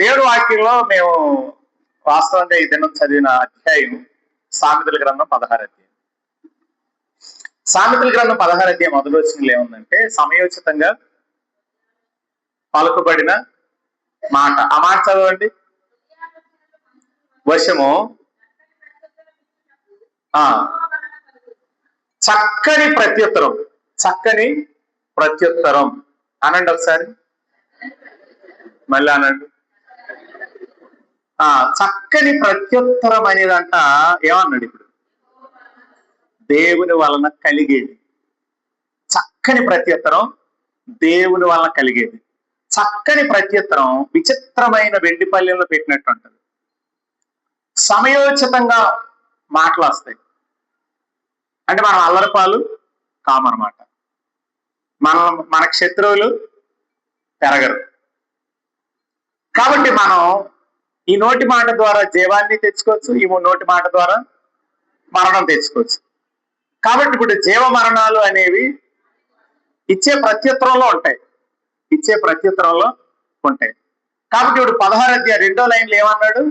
దేవుడి వాక్యంలో మేము వాస్తవంగా ఈ దినం చదివిన అధ్యాయం సామెతల గ్రంథం 16 అధ్యాయం. సామెతల గ్రంథం 16 అధ్యాయం మొదటి వచనంలో ఏముందంటే, సమయోచితంగా పలుకుబడిన మాట. ఆ మాట చదవండి. వశము చక్కని ప్రత్యుత్తరం. చక్కని ప్రత్యుత్తరం అనండి ఒకసారి, మళ్ళీ అనండి. చక్కని ప్రత్యుత్తరం అనేదంట ఏమన్నాడు ఇప్పుడు? దేవుని వలన కలిగేది. చక్కని ప్రత్యుత్తరం దేవుని వలన కలిగేది. చక్కని ప్రత్యుత్తరం విచిత్రమైన వెండి పల్లెంలో పెట్టినట్టు ఉంటుంది. సమయోచితంగా మాటలు వస్తాయి. అంటే మనం అల్లరిపాలు కామన్నమాట. మనకు శత్రువులు పెరగరు. కాబట్టి మనం ఈ నోటి మాట ద్వారా జీవాన్ని తెచ్చుకోవచ్చు, ఈ నోటి మాట ద్వారా మరణం తెచ్చుకోవచ్చు. కాబట్టి ఇప్పుడు జీవ మరణాలు అనేవి ఇచ్చే ప్రత్యుత్తరంలో ఉంటాయి. కాబట్టి ఇప్పుడు 16 అధ్యాయం 2వ లైన్లో ఏమన్నాడు?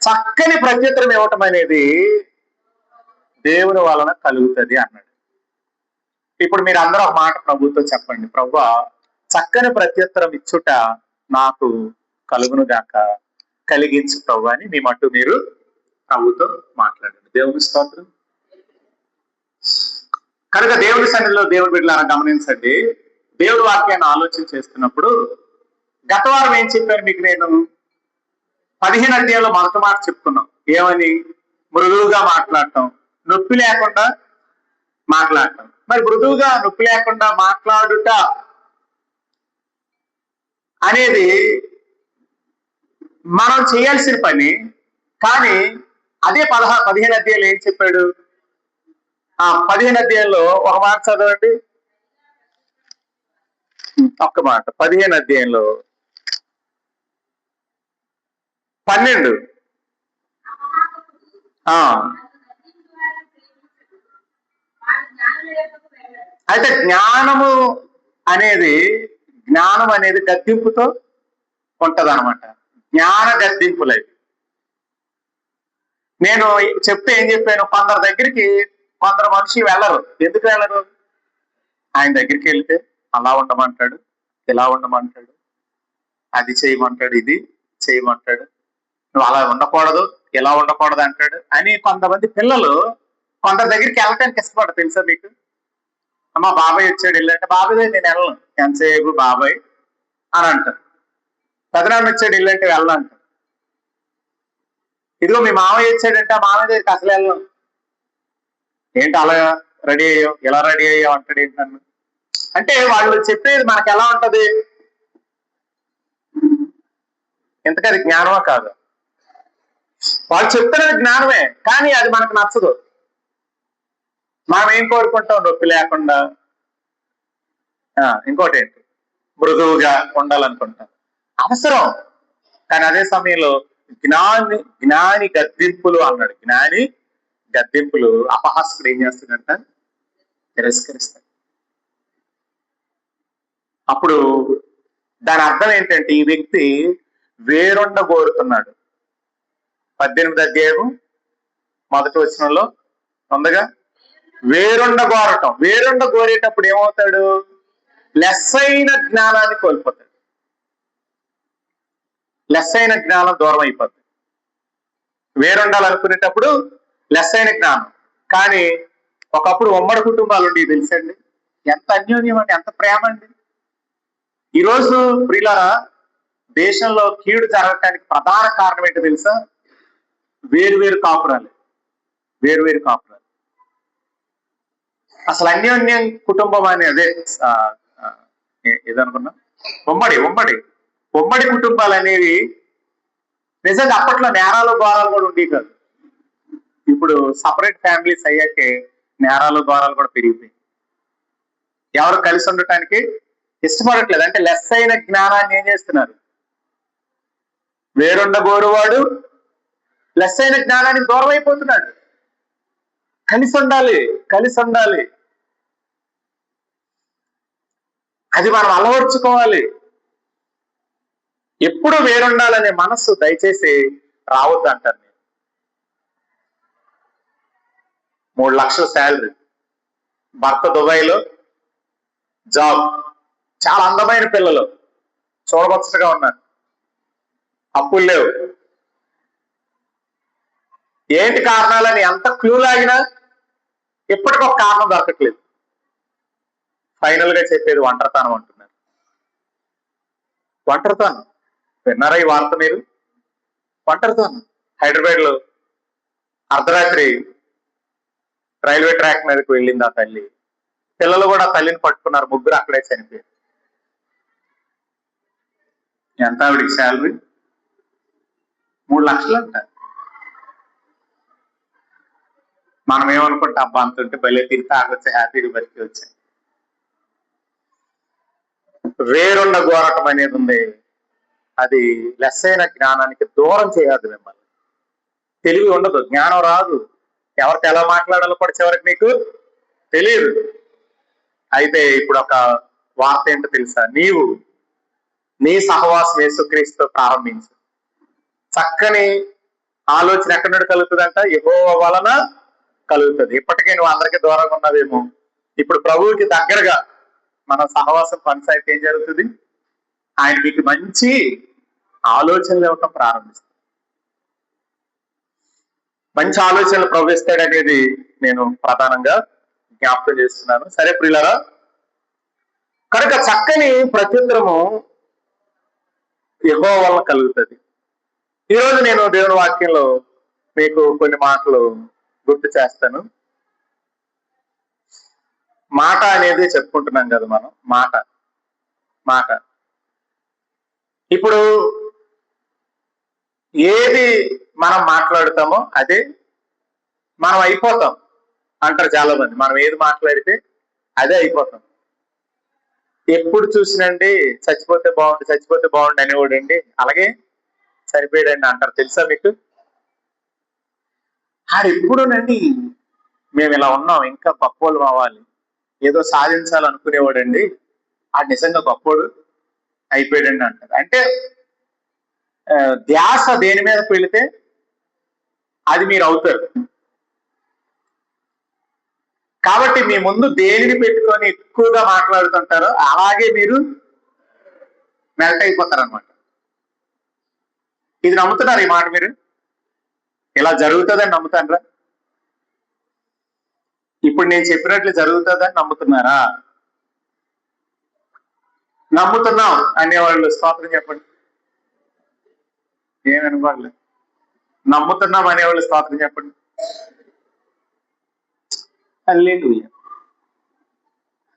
చక్కని ప్రత్యుత్తరం ఇవ్వటం అనేది దేవుని వలన కలుగుతుంది అన్నాడు. ఇప్పుడు మీరు అందరూ ఒక మాట ప్రభుతో చెప్పండి. ప్రభువా, చక్కని ప్రత్యుత్తరం ఇచ్చుట నాకు కలుగును గాక, కలిగించు ప్రభు అని మీ మట్టు మీరు ప్రభుతో మాట్లాడండి. దేవుని స్తోత్రం. కనుక దేవుని సన్నిధిలో దేవుని బిడ్డలారా గమనించండి. దేవుడి వాక్యాన్ని ఆలోచన చేస్తున్నప్పుడు గత వారం ఏం చెప్పాను మీకు? నేను 15 అధ్యాయంలో మొదటి మాట చెప్తున్నాం. ఏమని? మృదువుగా మాట్లాడటం, నొప్పి లేకుండా మాట్లాడటం. మరి మృదువుగా నొప్పి లేకుండా మాట్లాడుట అనేది మనం చేయాల్సిన పని. కానీ అదే 15 అధ్యాయంలో ఏం చెప్పాడు? 15 అధ్యాయంలో ఒక మాట చదవండి, ఒక్క మాట. 15 అధ్యాయంలో 12. అయితే జ్ఞానం అనేది గద్దింపుతో ఉంటది అనమాట. జ్ఞాన గద్దింపులవి. నేను చెప్తే ఏం చెప్పాను? కొందరు మనిషి వెళ్ళరు. ఎందుకు వెళ్ళరు? ఆయన దగ్గరికి వెళ్తే అలా ఉండమంటాడు, ఇలా ఉండమంటాడు, అది చేయమంటాడు, ఇది చేయమంటాడు, నువ్వు అలా ఉండకూడదు, ఇలా ఉండకూడదు అంటాడు అని కొంతమంది పిల్లలు కొందరి దగ్గరికి వెళ్ళటానికి ఇష్టపడరు. తెలుసా మీకు? అమ్మ బాబాయ్ వచ్చాడు వెళ్ళంటే, బాబాయ్ నేను వెళ్ళను, ఎంతసేపు బాబాయ్ అని అంటారు. పెదనాన్న వచ్చాడు వెళ్ళంటే వెళ్ళనంటారు. ఇదిగో మీ మామయ్య వచ్చాడంటే ఆ మామయ్య దగ్గరికి అసలు వెళ్ళను. ఏంటి అలా రెడీ అయ్యావు, ఇలా రెడీ అయ్యావు అంటాడు. ఏంటన్ను అంటే వాళ్ళు చెప్పేది మనకు ఎలా ఉంటది? ఇంతకీ అది జ్ఞానమా కాదు? వాళ్ళు చెప్తున్నది జ్ఞానమే, కానీ అది మనకు నచ్చదు. మనం ఏం కోరుకుంటాం? నొప్పి లేకుండా, ఇంకోటి ఏంటి, మృదువుగా ఉండాలనుకుంటాం. అవసరం. కానీ అదే సమయంలో జ్ఞాని గద్దింపులు అన్నాడు. జ్ఞాని గద్దింపులు అపహాస్యుడు ఏం చేస్తాడంట? తిరస్కరిస్తాడు. అప్పుడు దాని అర్థం ఏంటంటే, ఈ వ్యక్తి వేరొండ కోరుతున్నాడు. 18 అధ్యాయం మొదటి వచనంలో ఉందగా, వేరొండ కోరటం. వేరొండ కోరేటప్పుడు ఏమవుతాడు? లెస్సైన జ్ఞానాన్ని కోల్పోతాడు. లెస్సైన జ్ఞానం దూరం అయిపోతుంది. వేరొండాలనుకునేటప్పుడు లెస్సైన జ్ఞానం. కానీ ఒకప్పుడు ఉమ్మడి కుటుంబాలు ఉండేవి. తెలుసండి ఎంత అన్యోన్యం అండి, ఎంత ప్రేమ అండి. ఈరోజు ప్రియులారా, దేశంలో కీడు జరగటానికి ప్రధాన కారణం ఏంటో తెలుసా? వేరువేరు కాపురాలు. అసలు అన్యోన్యం కుటుంబం అని అదే ఏదనుకున్నా ఉమ్మడి కుటుంబాలు అనేవి నిజంగా అప్పట్లో నేరాలు ఘోరాలు కూడా ఉండేవి కాదు. ఇప్పుడు సపరేట్ ఫ్యామిలీస్ అయ్యాకే నేరాలు ఘోరాలు కూడా పెరిగిపోయి ఎవరు కలిసి ఉండటానికి ఇష్టపడట్లేదు. అంటే లెస్ అయిన జ్ఞానాన్ని ఏం చేస్తున్నారు? వేరుండ గోరువాడు లెస్ అయిన జ్ఞానానికి దూరం అయిపోతున్నాడు. కలిసి ఉండాలి. అది మనం అలవర్చుకోవాలి. ఎప్పుడు వేరుండాలనే మనస్సు దయచేసి రావద్దు అంటారు. 3 లక్షల శాలరీ, భర్త దుబాయ్లో జాబ్, చాలా అందమైన పిల్లలు, చూడవచ్చగా ఉన్నారు, అప్పులు లేవు. ఏంటి కారణాలని ఎంత క్లూ లాగినా ఇప్పటికొక కారణం దొరకట్లేదు. ఫైనల్ గా చెప్పేది ఒంటరితనం అంటున్నారు. ఒంటరితనం విన్నారా ఈ వార్త మీరు? ఒంటరితనం. హైదరాబాద్ లో అర్ధరాత్రి రైల్వే ట్రాక్ మీదకి వెళ్ళింది ఆ తల్లి. పిల్లలు కూడా తల్లిని పట్టుకున్నారు, ముగ్గురు అక్కడే చనిపోయారు. ఎంత ఆవిడికి శాలరీ? 3 లక్షలు అంట. మనం ఏమనుకుంటే అబ్బా అంత ఉంటే భలే తిరిగి తాగొచ్చా, హ్యాపీగా బతికి వచ్చాయి. వేరున్న గోరటం అనేది ఉంది. అది లెస్సైన జ్ఞానానికి దూరం చేయదు మిమ్మల్ని. తెలివి ఉండదు, జ్ఞానం రాదు, ఎవరికి ఎలా మాట్లాడాలో కూడా చివరికి నీకు తెలియదు. అయితే ఇప్పుడు ఒక వార్త ఏంటో తెలుసా? నీవు నీ సహవాసం యేసుక్రీస్తు ప్రారంభించు. చక్కని ఆలోచన ఎక్కడి నుండి కలుగుతుందంట? యెహోవా వలన కలుగుతుంది. ఇప్పటికే నువ్వు అందరికీ దూరంగా ఉన్నావేమో, ఇప్పుడు ప్రభువుకి దగ్గరగా మన సహవాసం కొనసాగితే ఏం జరుగుతుంది? ఆయన మీకు మంచి ఆలోచనలు ఇవ్వటం ప్రారంభిస్తాడు. మంచి ఆలోచనలు ప్రవేశిస్తాడు అనేది నేను ప్రధానంగా జ్ఞాపకం చేస్తున్నాను. సరే ప్రియులారా, కనుక చక్కని ప్రత్యుత్తరము యెహోవా వలన కలుగుతుంది. ఈరోజు నేను దేవుని వాక్యంలో మీకు కొన్ని మాటలు గుర్తు చేస్తాను. మాట అనేది చెప్పుకుంటున్నాం కదా మనం, మాట మాట. ఇప్పుడు ఏది మనం మాట్లాడుతామో అదే మనం అయిపోతాం అంటారు చాలా మంది. మనం ఏది మాట్లాడితే అదే అయిపోతాం. ఎప్పుడు చూసినండి చచ్చిపోతే బాగుండు అనేవాడండి, అలాగే చనిపోయాడండి అంటారు. తెలుసా మీకు? ఎప్పుడునండి మేము ఇలా ఉన్నాం, ఇంకా గొప్పోళ్ళు అవ్వాలి, ఏదో సాధించాలనుకునేవాడండి, నిజంగా గొప్పోడు అయిపోయాడండి అంటారు. అంటే ధ్యాస దేని మీదకి వెళితే అది మీరు అవుతారు. కాబట్టి మీ ముందు దేనిని పెట్టుకొని ఎక్కువగా మాట్లాడుతుంటారో అలాగే మీరు మెల్ట్ అయిపోతారు అనమాట. ఇది నమ్ముతున్నారు? ఈ మాట మీరు ఇలా జరుగుతుందని నమ్ముతారా? ఇప్పుడు నేను చెప్పినట్లు జరుగుతుందని నమ్ముతున్నారా? నమ్ముతున్నాం అనేవాళ్ళు స్తోత్రం చెప్పండి. ఏమనుకోలేదు. నమ్ముతున్నాం అనేవాళ్ళు స్తోత్రం చెప్పండి. హల్లెలూయా,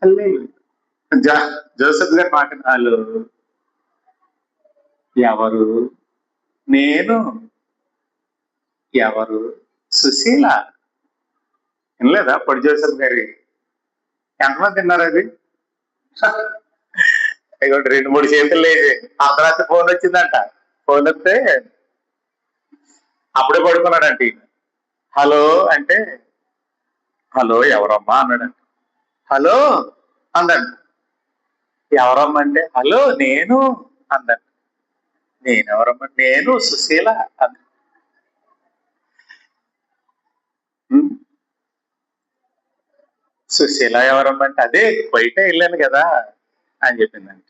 హల్లెలూయా. జోసెఫ్ గారు మాట్లాడాలు, ఎవరు నేను, ఎవరు సుశీల. వినలేదా పొడి జోసెఫ్ గారి? ఎంతమంది తిన్నారు అది? 2-3 చేతులు లేదు. అర్ధరాత్రి ఫోన్ వచ్చిందంట. ఫోన్ వస్తే అప్పుడే పడుకున్నాడంట. హలో అంటే, హలో ఎవరమ్మా అన్నాడంట. హలో అందంట. ఎవరమ్మా అంటే, హలో నేను అందంట. నేనెవరమ్మా? నేను సుశీల అంద. సుశీల ఎవరమ్మా అంటే, అదే బయట వెళ్ళాను కదా అని చెప్పిందంట.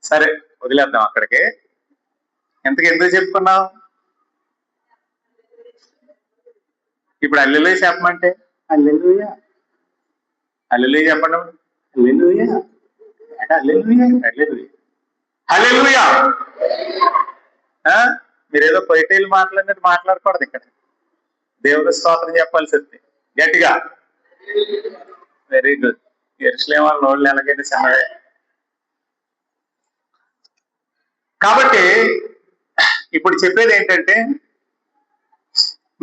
సరే వదిలేద్దాం అక్కడికి. ఎందుకు చెప్పుకున్నావు? ఇప్పుడు హల్లెలూయా చెప్పమంటే హల్లెలూయా, హల్లెలూయా చెప్పండి. హల్లెలూయా అంటే హల్లెలూయా, హల్లెలూయా, హల్లెలూయా. మీరేదో పొయిటేలు మాట్లాడినట్టు మాట్లాడకూడదు. ఇక్కడ దేవుడి స్తోత్రం చెప్పాల్సింది గట్టిగా. Very good. ఎరుసలేం వాళ్ళ నోళ్ళు ఎలాగైతే చిన్నదే. కాబట్టి ఇప్పుడు చెప్పేది ఏంటంటే,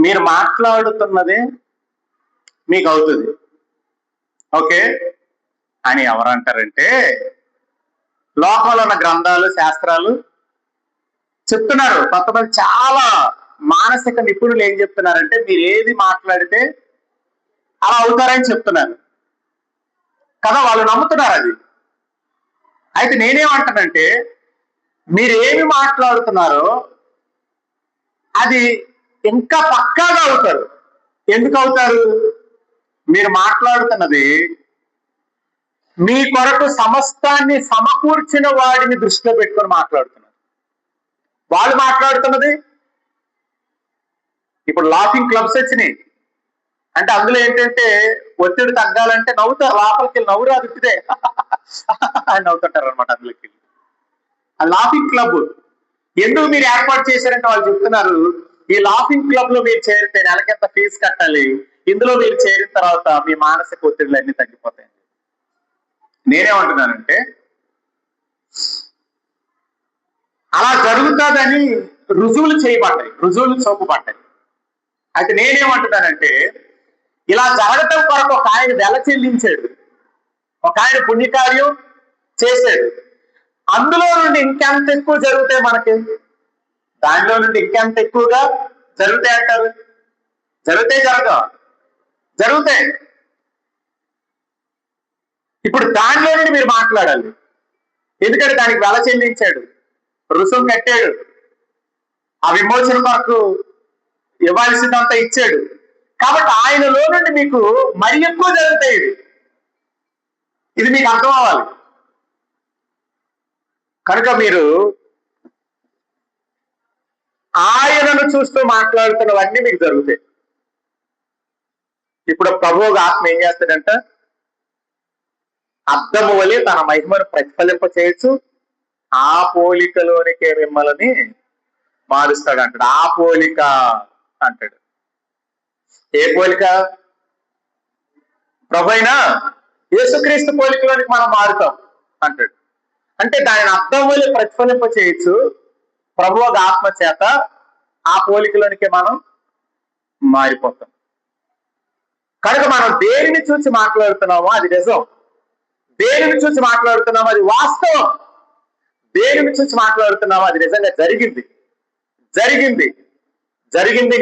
మీరు మాట్లాడుతున్నదే మీకు అవుతుంది. ఓకే అని ఎవరు అంటారంటే, లోకంలో ఉన్న గ్రంథాలు శాస్త్రాలు చెప్తున్నారు. కొంతమంది చాలా మానసిక నిపుణులు ఏం చెప్తున్నారంటే, మీరు ఏది మాట్లాడితే అలా అవుతారని చెప్తున్నారు కదా. వాళ్ళు నమ్ముతున్నారు అది. అయితే నేనేమంటానంటే, మీరేమి మాట్లాడుతున్నారో అది ఇంకా పక్కాగా అవుతారు. ఎందుకు అవుతారు? మీరు మాట్లాడుతున్నది మీ కొరకు సమస్తాన్ని సమకూర్చిన వాడిని దృష్టిలో పెట్టుకొని మాట్లాడుతున్నారు. వాళ్ళు మాట్లాడుతున్నది ఇప్పుడు లాఫింగ్ క్లబ్స్ వచ్చినాయి అంటే అందులో ఏంటంటే ఒత్తిడి తగ్గాలంటే నవ్వుతారు, లోపలికి వెళ్ళి నవ్వు రాదు ఇదే అని నవ్వుతుంటారు అనమాట. అందులోకి ఆ లాఫింగ్ క్లబ్ ఎందుకు మీరు ఏర్పాటు చేశారంటే వాళ్ళు చెప్తున్నారు, ఈ లాఫింగ్ క్లబ్ లో మీరు చేరితే నెలకెంత ఫీజు కట్టాలి, ఇందులో మీరు చేరిన తర్వాత మీ మానసిక ఒత్తిడిలు అన్ని తగ్గిపోతాయి. నేనేమంటున్నానంటే అలా జరుగుతుందని రుజువులు చేయబడ్డాయి, రుజువులు చూపబడ్డాయి. అయితే నేనేమంటున్నానంటే ఇలా జరగటం కొరకు ఒక ఆయన వెల చెల్లించాడు, ఒక ఆయన పుణ్యకార్యం చేశాడు. అందులో నుండి ఇంకెంత ఎక్కువ జరుగుతాయి మనకి, దానిలో నుండి ఇంకెంత ఎక్కువగా జరుగుతాయి అంటారు. జరుగుతాయి. ఇప్పుడు దానిలో నుండి మీరు మాట్లాడాలి, ఎందుకంటే దానికి వెల చెల్లించాడు, రుసుము కట్టాడు, ఆ విమోచన కొరకు ఇవ్వాల్సిందంతా ఇచ్చాడు. కాబట్టి ఆయనలో నుండి మీకు మరి ఎక్కువ జరుగుతాయి. ఇది మీకు అర్థం అవ్వాలి. కనుక మీరు ఆయనను చూస్తూ మాట్లాడుతున్నవన్నీ మీకు జరుగుతాయి. ఇప్పుడు ప్రభువుగా ఆత్మ ఏం చేస్తాడంట, అద్దము వలె తన మహిమను ప్రతిఫలింప చేయొచ్చు, ఆ పోలికలోనికే మిమ్మల్ని మారుస్తాడు అంటాడు. ఆ పోలిక అంటాడు. ఏ పోలిక? ప్రభు అయినా యేసుక్రీస్తు పోలికలోనికి మనం మారుతాం అంటాడు. అంటే దానిని అర్థం వల్ల ప్రతిఫలింప చేయొచ్చు, ప్రభువు ఆత్మ చేత ఆ పోలికలోనికి మనం మారిపోతాం. కనుక మనం దేనిని చూసి మాట్లాడుతున్నామో అది నిజం, దేనిని చూసి మాట్లాడుతున్నామో అది వాస్తవం, దేనిని చూసి మాట్లాడుతున్నామో అది నిజంగా జరిగింది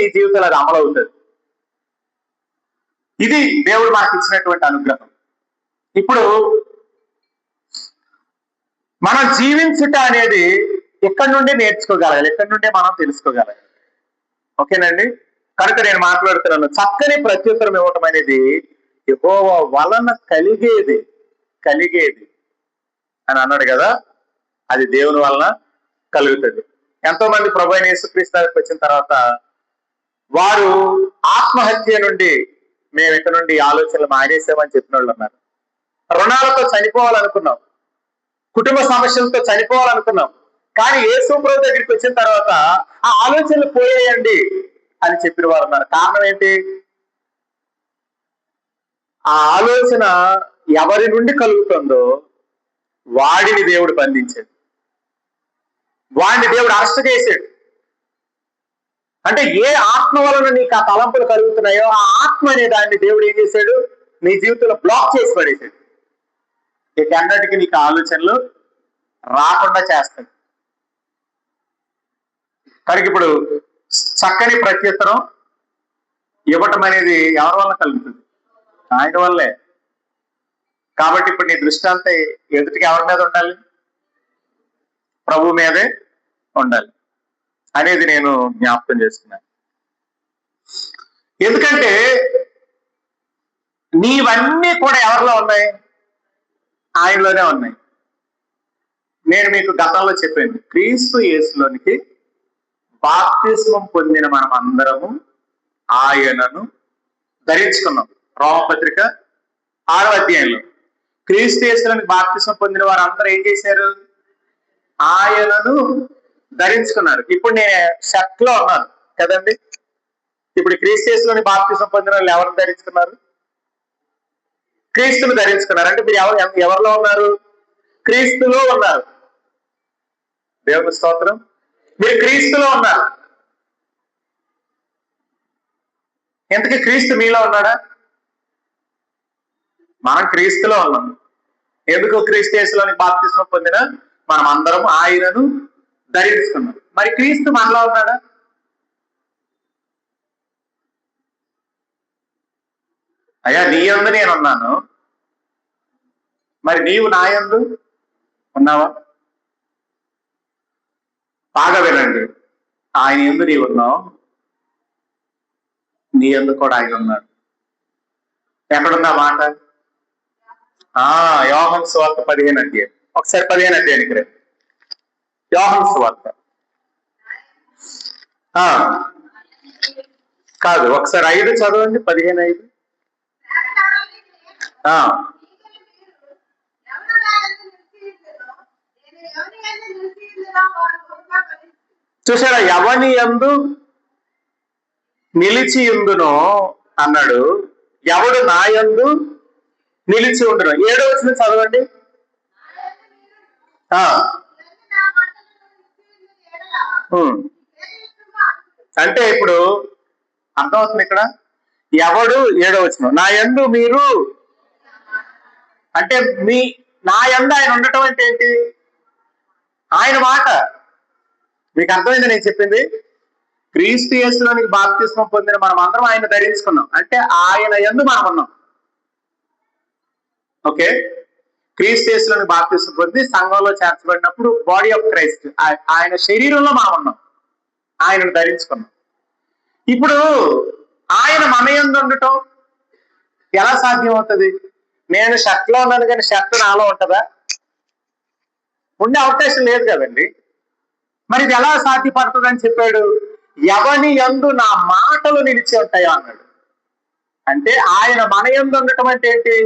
నీ జీవితంలో అది అమలవుతుంది. ఇది దేవుడు మనకి ఇచ్చినటువంటి అనుగ్రహం. ఇప్పుడు మనం జీవించుట అనేది ఎక్కడి నుండి నేర్చుకోగలగాలి, ఎక్కడి నుండి మనం తెలుసుకోగలగాలి. ఓకేనండి. కనుక నేను మాట్లాడుతున్నాను, చక్కని ప్రత్యుత్తరం ఇవ్వటం అనేది యెహోవా వలన కలిగేది అని అన్నాడు కదా, అది దేవుని వలన కలుగుతుంది. ఎంతో మంది ప్రభు అయిన యేసుక్రీస్తు దగ్గరికి వచ్చిన తర్వాత వారు ఆత్మహత్య నుండి మేము ఇక్కడ నుండి ఆలోచనలు మానేసామని చెప్పిన వాళ్ళు ఉన్నారు. రుణాలతో చనిపోవాలనుకున్నాం, కుటుంబ సమస్యలతో చనిపోవాలనుకున్నాం, కానీ యేసు ప్రభు దగ్గరికి వచ్చిన తర్వాత ఆ ఆలోచనలు పోయాయండి అని చెప్పిన వారు ఉన్నారు. కారణం ఏంటి? ఆ ఆలోచన ఎవరి నుండి కలుగుతుందో వాడిని దేవుడు బంధించాడు, వాడిని దేవుడు అరెస్ట్ చేశాడు. అంటే ఏ ఆత్మ వలన నీకు ఆ తలంపులు కలుగుతున్నాయో ఆ ఆత్మ అనే దాన్ని దేవుడు ఏం చేశాడు, నీ జీవితంలో బ్లాక్ చేసి పడేశాడు. ఎన్నటికి నీకు ఆలోచనలు రాకుండా చేస్తాడు. కనుక ఇప్పుడు చక్కని ప్రత్యుత్తరం ఇవ్వటం అనేది ఎవరి వల్ల కలుగుతుంది? ఆయన వల్లే. కాబట్టి ఇప్పుడు నీ దృష్టి అంతా ఎదుటికి ఎవరి మీద ఉండాలి? ప్రభు మీదే ఉండాలి అనేది నేను జ్ఞాపకం చేస్తున్నాను. ఎందుకంటే నీవన్నీ కూడా ఎవరిలో ఉన్నాయి? ఆయనలోనే ఉన్నాయి. నేను మీకు గతంలో చెప్పాను, క్రీస్తు యేసులోనికి బాప్తిస్మం పొందిన మనం అందరము ఆయనను ధరించుకున్నాం. రోమపత్రిక 6వ అధ్యాయంలో క్రీస్తు యేసులోనికి బాప్తిస్మం పొందిన వారు అందరూ ఏం చేశారు? ఆయనను ధరించుకున్నారు. ఇప్పుడు నేను షర్ట్ లో ఉన్నాను కదండి. ఇప్పుడు క్రీస్తు యేసులోని బాప్తిస్మం పొందిన వాళ్ళు ఎవరిని ధరించుకున్నారు? క్రీస్తును ధరించుకున్నారు. అంటే మీరు ఎవరిలో ఉన్నారు? క్రీస్తులో ఉన్నారు. దేవుని స్తోత్రం. మీరు క్రీస్తులో ఉన్నారు. ఎంతకీ క్రీస్తు మీలో ఉన్నాడా? మనం క్రీస్తులో ఉన్నాం. ఎందుకు? క్రీస్తు యేసులోని బాప్తిస్మం పొందిన మనం అందరం ఆయనను ధరించుకున్నాం. మరి క్రీస్తు మనలో ఉన్నాడా? అయ్యా నీ యందు నేను ఉన్నాను, మరి నీవు నా యందు ఉన్నావా? బాగా వినండి. ఆయన యందు నీవు ఉన్నావు, నీ యందు కూడా ఆయన ఉన్నాడు. ఎక్కడుందా మాట? యోహాను సువార్త 15 అధ్యాయం. ఒకసారి 15 అధ్యాయానికి రండి. యోహాను సువార్త కాదు, ఒకసారి 5 చదవండి. 15:5. చూసారా, ఎవని యందు నిలిచి ఉండునో అన్నాడు, ఎవడు నా యందు నిలిచి ఉండును. 7వ వచనం చదవండి. అంటే ఇప్పుడు అర్థమవుతుంది ఇక్కడ. ఎవడు 7వ వచనం, నా యందు మీరు అంటే నా యందు ఆయన ఉండటం అంటే ఏంటి? ఆయన మాట. మీకు అర్థమైంది నేను చెప్పింది? క్రీస్తు యేసులోనికి బాప్తిస్మం పొందిన మనం అందరం ఆయన ధరించుకున్నాం. అంటే ఆయన యందు మనం ఉన్నాం. ఓకే, క్రీస్తు యేసులోనికి బాప్తిస్మం పొంది సంఘంలో చేర్చబడినప్పుడు బాడీ ఆఫ్ క్రైస్ట్, ఆయన శరీరంలో మనం ఉన్నాం, ఆయనను ధరించుకున్నాం. ఇప్పుడు ఆయన మన యందు ఉండటం ఎలా సాధ్యం అవుతుంది? నేను షర్ట్లో ఉన్నాను కానీ షర్ట్ నాలో ఉంటుందా? ఉండే అవకాశం లేదు కదండి. మరి ఇది ఎలా సాధ్యపడుతుంది అని చెప్పాడు? ఎవని యందు నా మాటలు నిలిచి ఉంటాయో అన్నాడు. అంటే ఆయన మన యందు ఉండటం అంటే ఏంటి?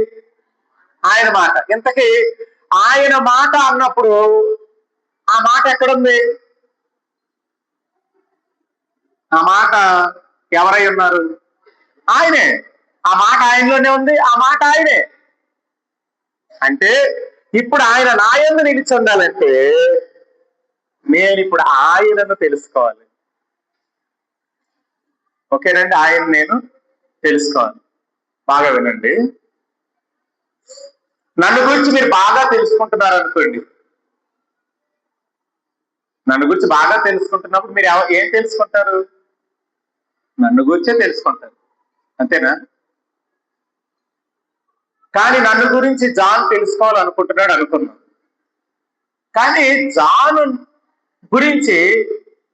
ఆయన మాట. ఇంతకీ ఆయన మాట అన్నప్పుడు ఆ మాట ఎక్కడుంది? ఆ మాట ఎవరై ఉన్నారు? ఆయనే. ఆ మాట ఆయనలోనే ఉంది, ఆ మాట ఆయనే. అంటే ఇప్పుడు ఆయన నా యందు నిలిచి ఉండాలంటే నేను ఇప్పుడు ఆయనను తెలుసుకోవాలి. ఓకేనండి, ఆయన నేను తెలుసుకోవాలి. బాగా వినండి. నన్ను గురించి మీరు బాగా తెలుసుకుంటున్నారు అనుకోండి. నన్ను గురించి బాగా తెలుసుకుంటున్నప్పుడు మీరు ఏం తెలుసుకుంటారు? నన్ను గురించే తెలుసుకుంటారు, అంతేనా? కానీ నన్ను గురించి జాన్ తెలుసుకోవాలనుకుంటున్నాడు అనుకున్నాం. కానీ జాన్ గురించి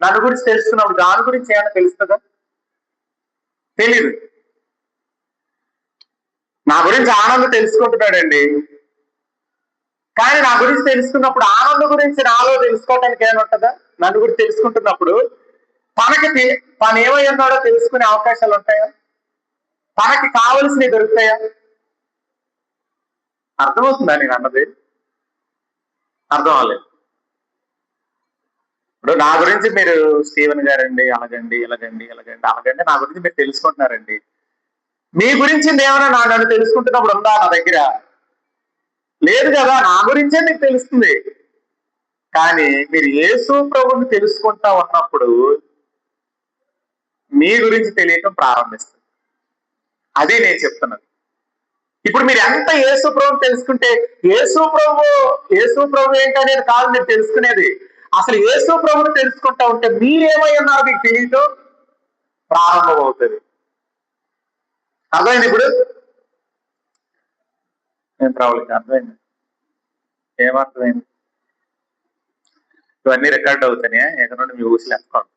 నన్ను గురించి తెలుసుకున్నప్పుడు జాన్ గురించి ఏమైనా తెలుస్తుందా? తెలీదు. నా గురించి ఆనందం తెలుసుకుంటున్నాడండి, కానీ నా గురించి తెలుసుకున్నప్పుడు ఆనందం గురించి నాలో తెలుసుకోవటానికి ఏమైనా ఉంటుందా? నన్ను గురించి తెలుసుకుంటున్నప్పుడు తను ఏమై ఉన్నాడో తెలుసుకునే అవకాశాలు ఉంటాయా? తనకి కావలసినవి దొరుకుతాయా? అర్థమవుతుందా నేను అన్నది? అర్థం అవ్వలేదు. ఇప్పుడు నా గురించి మీరు స్టీవెన్ గారండి అలాగండి ఇలాగండి ఇలాగండి అలాగండి నా గురించి మీరు తెలుసుకుంటున్నారండి. మీ గురించి ఏమైనా నన్ను తెలుసుకుంటున్నప్పుడు ఉందా నా దగ్గర? లేదు కదా. నా గురించే మీకు తెలుస్తుంది. కానీ మీరు యేసు ప్రభువుని తెలుసుకుంటా ఉన్నప్పుడు మీ గురించి తెలియటం ప్రారంభిస్తుంది. అదే నేను చెప్తున్నది. ఇప్పుడు మీరు ఎంత యేసు ప్రభువుని తెలుసుకుంటే యేసు ప్రభు ఏంటనేది కాదు మీరు తెలుసుకునేది. అసలు యేసు ప్రభువుని తెలుసుకుంటా ఉంటే మీరేమై ఉన్నారో మీకు తెలియటం ప్రారంభం అవుతుంది. అర్థమైంది? ఇప్పుడు ఏం ప్రాబ్లం? అర్థమైంది? ఏమర్థమైంది? ఇవన్నీ రికార్డ్ అవుతాయా? ఎక్కడ నుండి మీ ఊసి లెక్కోండి.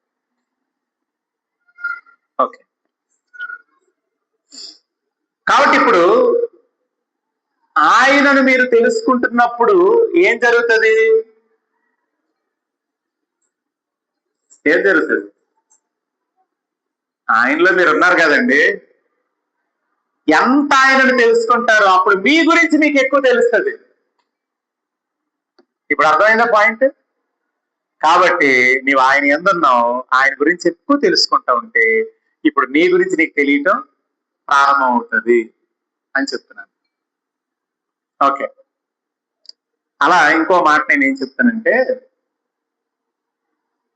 ఓకే, కాబట్టి ఇప్పుడు ఆయనను మీరు తెలుసుకుంటున్నప్పుడు ఏం జరుగుతుంది? ఆయనలో మీరు ఉన్నారు కదండి. ఎంత ఆయనను తెలుసుకుంటారో అప్పుడు మీ గురించి మీకు ఎక్కువ తెలుస్తుంది. ఇప్పుడు అర్థమైందా పాయింట్? కాబట్టి నీవు ఆయన ఎందున్నావు, ఆయన గురించి ఎక్కువ తెలుసుకుంటా ఉంటే ఇప్పుడు నీ గురించి నీకు తెలియటం ప్రారంభం అవుతుంది అని చెప్తున్నాను. ఓకే, అలా ఇంకో మాట నేను ఏం చెప్తానంటే,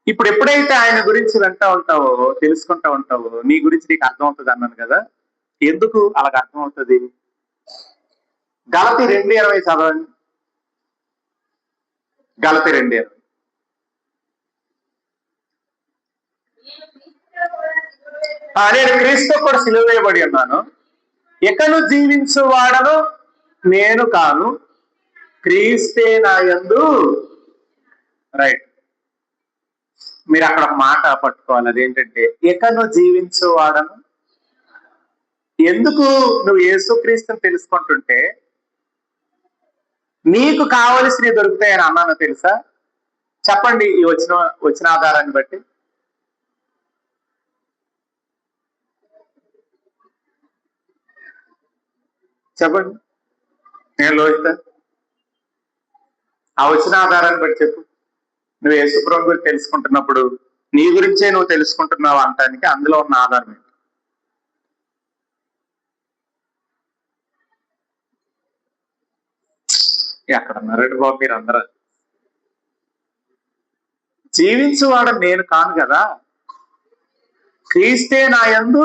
ఇప్పుడు ఎప్పుడైతే ఆయన గురించి వింటా ఉంటావో తెలుసుకుంటా ఉంటావో నీ గురించి నీకు అర్థం అవుతుంది అన్నాను కదా. ఎందుకు అలాగ అర్థం అవుతుంది? గలతీ 2:20 చదవండి. గలతీ 2:20. నేను క్రీస్తు కూడా సిలువ వేయబడి ఉన్నాను, ఇకను జీవించువాడను నేను కాను, క్రీస్తే నా యందు. రైట్. మీరు అక్కడ ఒక మాట పట్టుకోవాలి, అదేంటంటే ఇకను జీవించువాడను. ఎందుకు నువ్వు యేసుక్రీస్తుని తెలుసుకుంటుంటే నీకు కావలసినవి దొరుకుతాయని అన్నాను తెలుసా? చెప్పండి, ఈ వచ్చిన ఆధారాన్ని బట్టి. చెప్పండి, నేను లోహిత. ఆ వచ్చిన ఆధారాన్ని బట్టి చెప్పు. నువ్వు యేసుప్రభు గురించి తెలుసుకుంటున్నప్పుడు నీ గురించే నువ్వు తెలుసుకుంటున్నావు అంటానికి అందులో ఉన్న ఆధారం ఏంటి? ఎక్కడ ఉన్నారండి బాబు మీరు అందరూ? జీవించువాడు నేను కాను కదా, క్రీస్తే నా యందు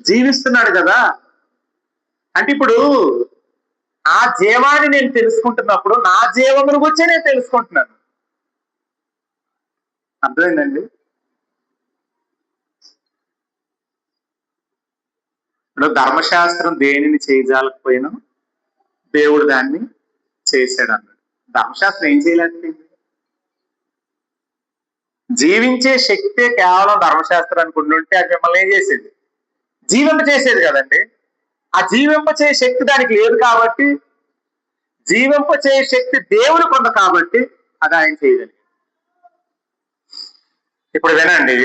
జీవిస్తున్నాడు కదా. అంటే ఇప్పుడు ఆ జీవాన్ని నేను తెలుసుకుంటున్నప్పుడు నా జీవమును గురించే నేను తెలుసుకుంటున్నాను. అర్థమైందండి? ఇప్పుడు ధర్మశాస్త్రం దేనిని చేయజాలకపోయినా దేవుడు దాన్ని చేశాడు అన్నాడు. ధర్మశాస్త్రం ఏం చేయలేకపోయింది? జీవించే శక్తే కేవలం ధర్మశాస్త్రానికి ఉండుంటే అది మిమ్మల్ని ఏం చేసేది? జీవింప చేసేది కదండి. ఆ జీవింప చే శక్తి దానికి లేదు కాబట్టి, జీవింప చే శక్తి దేవుడికి ఉంది కాబట్టి అది ఆయన చేయగలిగింది. ఇప్పుడు వినండి,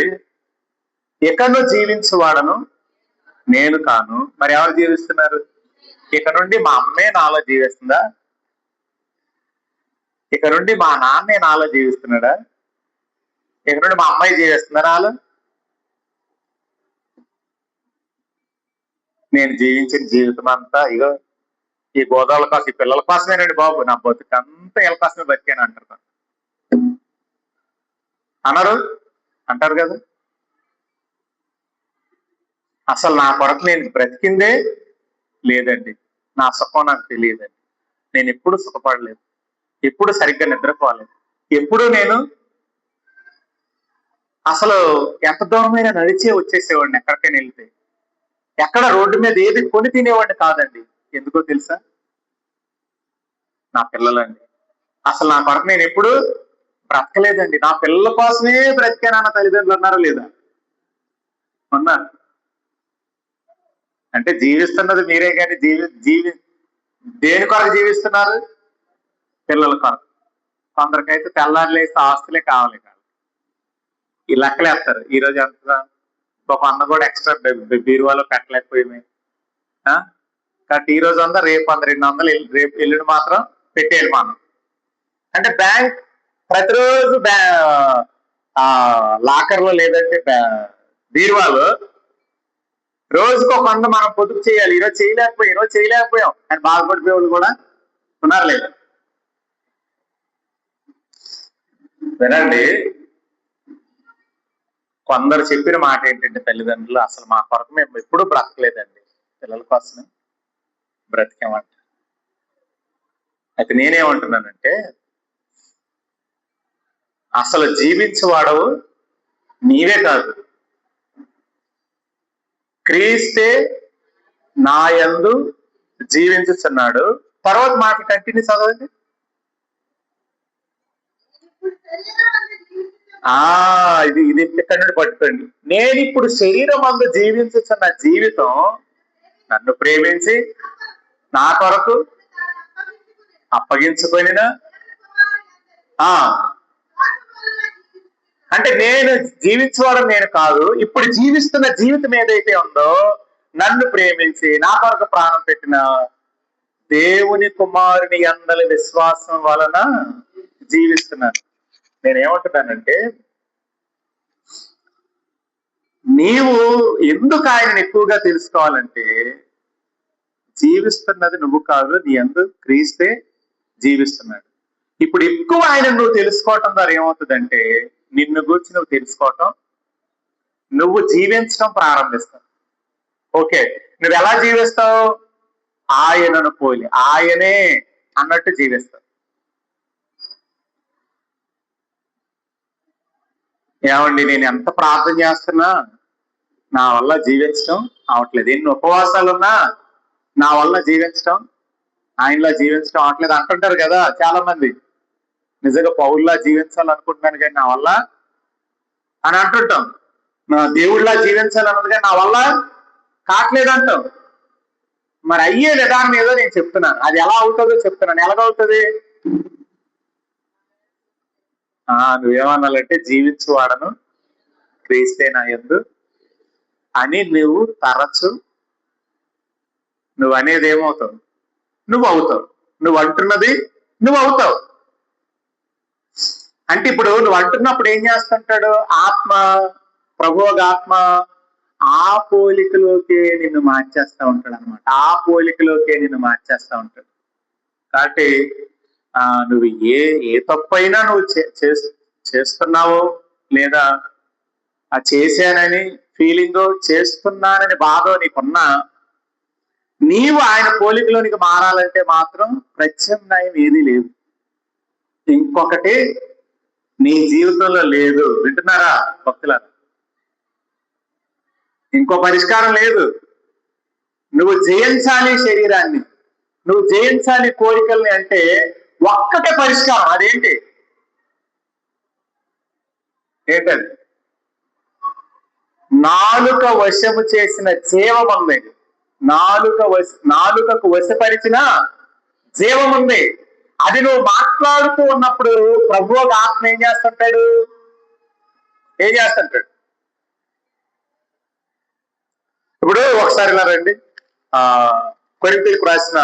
ఇకను జీవించువాడను నేను కాను, మరి ఎవరు జీవిస్తున్నారు? ఇక నుండి మా అమ్మే నాలో జీవిస్తుందా? ఇక నుండి మా నాన్నే నాలో జీవిస్తున్నాడా? ఇక నుండి మా అమ్మాయి జీవిస్తుందా నాలో? నేను జీవించిన జీవితం అంతా ఇగో ఈ గోదావరి కోసం, ఈ పిల్లల కోసమేనండి బాబు, నా బతుకు అంతా వీళ్ళ కోసమే బతికాను అంటారు. అనరు? అంటారు కదా. అసలు నా కొరకు నేను బ్రతికిందే లేదండి, నా సుఖం నాకు తెలియదండి, నేను ఎప్పుడు సుఖపడలేదు, ఎప్పుడు సరిగ్గా నిద్రపోలేదు, ఎప్పుడు నేను అసలు ఎంత దూరమైనా నడిచే వచ్చేసేవాడిని. ఎక్కడికైనా వెళ్తే ఎక్కడ రోడ్డు మీద ఏది కొని తినేవాడిని కాదండి. ఎందుకో తెలుసా? నా పిల్లలండి. అసలు నా కొరకు నేను ఎప్పుడు బ్రతకలేదండి, నా పిల్లల కోసమే బ్రతికానన్న తల్లిదండ్రులు ఉన్నారా లేదా? ఉన్నారు. అంటే జీవిస్తున్నది మీరే కానీ దేని కొరకు జీవిస్తున్నారు? పిల్లల కొరకు. కొందరికైతే తెల్లారు లేస్తే ఆస్తులే కావాలి కాదు, ఈ లెక్కలేస్తారు. ఈ రోజు ఎంత ఒక 100 కూడా ఎక్స్ట్రా బీరువాలో పెట్టలేకపోయింది కాబట్టి ఈ రోజు 100, రేపు 100, 200, రేపు ఎల్లుండి మాత్రం పెట్టేయాలి మనం. అంటే బ్యాంక్ ప్రతిరోజు లాకర్లో లేదంటే బీరువాలో రోజుకు ఒక 100 మనం పొదుపు చేయాలి. ఈరోజు చేయలేకపోయాం అని బాధపడిపోయే వాళ్ళు కూడా ఉన్నారు లేదు? వినండి, కొందరు చెప్పిన మాట ఏంటంటే తల్లిదండ్రులు, అసలు మా కొరకు మేము ఎప్పుడూ బ్రతకలేదండి, పిల్లల కోసమే బ్రతికామంట. అయితే నేనేమంటున్నానంటే, అసలు జీవించువాడవు నీవే కాదు, క్రీస్తే నా యందు జీవించుచున్నాడు. తర్వాత మాట కంటిన్యూ చదవండి. ఇది ఇక్కడ నుండి పట్టుకోండి. నేను ఇప్పుడు శరీరం అందు జీవించుతున్న జీవితం నన్ను ప్రేమించి నా కొరకు అప్పగించుకొనిన అంటే నేను జీవించడం నేను కాదు, ఇప్పుడు జీవిస్తున్న జీవితం ఏదైతే ఉందో నన్ను ప్రేమించి నా కొరకు ప్రాణం పెట్టిన దేవుని కుమారుని యందలి విశ్వాసం వలన జీవిస్తున్నాను. నేనేమంటున్నానంటే, నీవు ఎందుకు ఆయనను ఎక్కువగా తెలుసుకోవాలంటే, జీవిస్తున్నది నువ్వు కాదు, నీ యందు క్రీస్తే జీవిస్తున్నాడు. ఇప్పుడు ఎక్కువ ఆయన నువ్వు తెలుసుకోవటం ద్వారా ఏమవుతుందంటే, నిన్ను గురించి నువ్వు తెలుసుకోవటం, నువ్వు జీవించడం ప్రారంభిస్తావు. ఓకే, నువ్వు ఎలా జీవిస్తావు? ఆయనను పోలి, ఆయనే అన్నట్టు జీవిస్తావు. ఏమండి, నేను ఎంత ప్రార్థన చేస్తున్నా నా వల్ల జీవించడం అవట్లేదు, ఎన్ని ఉపవాసాలున్నా నా వల్ల జీవించడం, ఆయనలా జీవించడం అవట్లేదు అంటుంటారు కదా చాలా మంది. నిజంగా పౌరులా జీవించాలనుకుంటున్నాను కానీ నా వల్ల అని అంటుంటాం. నా దేవుళ్ళ జీవించాలన్నదిగా నా వల్ల కావట్లేదు అంటాం. మరి అయ్యే విధానం ఏదో నేను చెప్తున్నాను. అది ఎలా అవుతుందో చెప్తున్నాను. ఎలాగవుతుంది? నువ్వేమన్నాలంటే జీవించువాడను క్రీస్తే నా యందు అని నువ్వు తరచు నువ్వు అనేది ఏమవుతావు? నువ్వు అవుతావు. నువ్వు అంటున్నది నువ్వు అవుతావు. అంటే ఇప్పుడు నువ్వు అంటున్నప్పుడు ఏం చేస్తుంటాడు ఆత్మ, ప్రభువుగా ఆత్మ ఆ పోలికలోకే నిన్ను మార్చేస్తా ఉంటాడు అనమాట. ఆ పోలికలోకే నిన్ను మార్చేస్తా ఉంటాడు. కాబట్టి నువ్వు ఏ తప్పైనా నువ్వు చేస్తున్నావో లేదా చేశానని ఫీలింగ్, చేస్తున్నానని బాధ నీకున్నా, నీవు ఆయన పోలికలోనికి మారాలంటే మాత్రం ప్రత్యామ్నాయం ఏదీ లేదు. ఇంకొకటి నీ జీవితంలో లేదు. వింటున్నారా భక్తులారా? ఇంకో పరిష్కారం లేదు. నువ్వు జయించాలి శరీరాన్ని, నువ్వు జయించాలి కోరికల్ని అంటే ఒక్కటే పరిష్కారం. అదేంటి? ఏంటది? నాలుక వశము చేసిన జీవం ఉంది. నాలుకకు వశపరిచిన జీవం ఉంది. అది నువ్వు మాట్లాడుతూ ఉన్నప్పుడు ప్రభువు ఆత్మ ఏం చేస్తుంటాడు? ఇప్పుడు ఒకసారి ఇలా రండి. కొరింథీయులకు రాసిన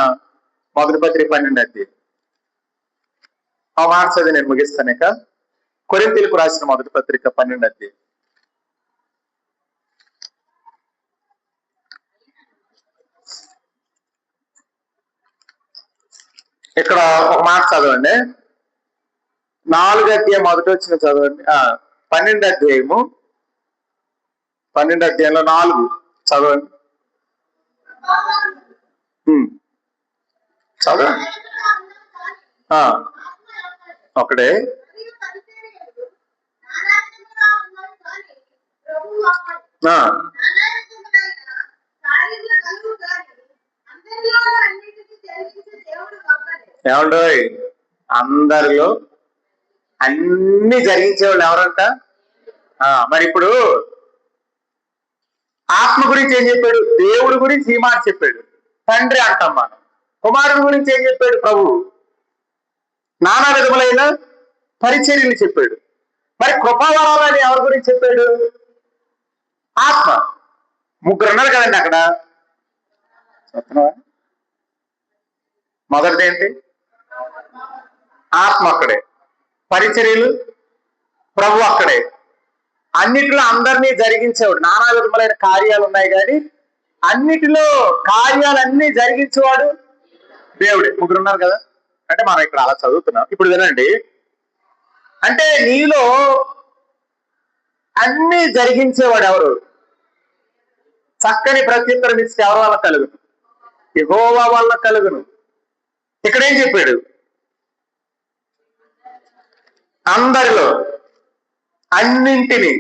మొదటి పత్రిక 12వ అధ్యాయం. ఆ మాట చదివి నేను ముగిస్తాను. ఇక కొరింథీయులకు రాసిన మొదటి పత్రిక 12వ అధ్యాయం. ఇక్కడ ఒక మాట చదవండి. 4వ అధ్యాయం మొదటి వచ్చిన చదవండి. 12వ అధ్యాయము 12వ అధ్యాయంలో 4 చదవండి. చదవండి. ఒకటే ఏమండో అందరిలో అన్ని జరిగించేవాళ్ళు ఎవరంట? మరి ఇప్పుడు ఆత్మ గురించి ఏం చెప్పాడు? దేవుడి గురించి ఈ మాట చెప్పాడు. తండ్రి అంటాం మనం. కుమారుడి గురించి ఏం చెప్పాడు? ప్రభువు. నానా విధములైన పరిచర్యలు చెప్పాడు. మరి కృపావరాలని ఎవరి గురించి చెప్పాడు? ఆత్మ. ముగ్గురు ఉన్నారు కదండి అక్కడ. మొదటిది ఏంటి? ఆత్మ అక్కడే, పరిచర్యలు ప్రభు అక్కడే. అన్నిటిలో అందరినీ జరిగించేవాడు. నానా విధములైన కార్యాలు ఉన్నాయి కానీ అన్నిటిలో కార్యాలన్నీ జరిగించేవాడు దేవుడే. ముగ్గురు ఉన్నారు కదా. అంటే మనం ఇక్కడ అలా చదువుతున్నాం. ఇప్పుడు వినండి. అంటే నీలో అన్ని జరిగించేవాడు ఎవరు? చక్కని ప్రత్యుత్తరం ఇస్తే ఎవరి వల్ల కలుగును? యెహోవా వల్ల కలుగును. ఇక్కడేం చెప్పాడు? అందరిలో అన్నింటినీ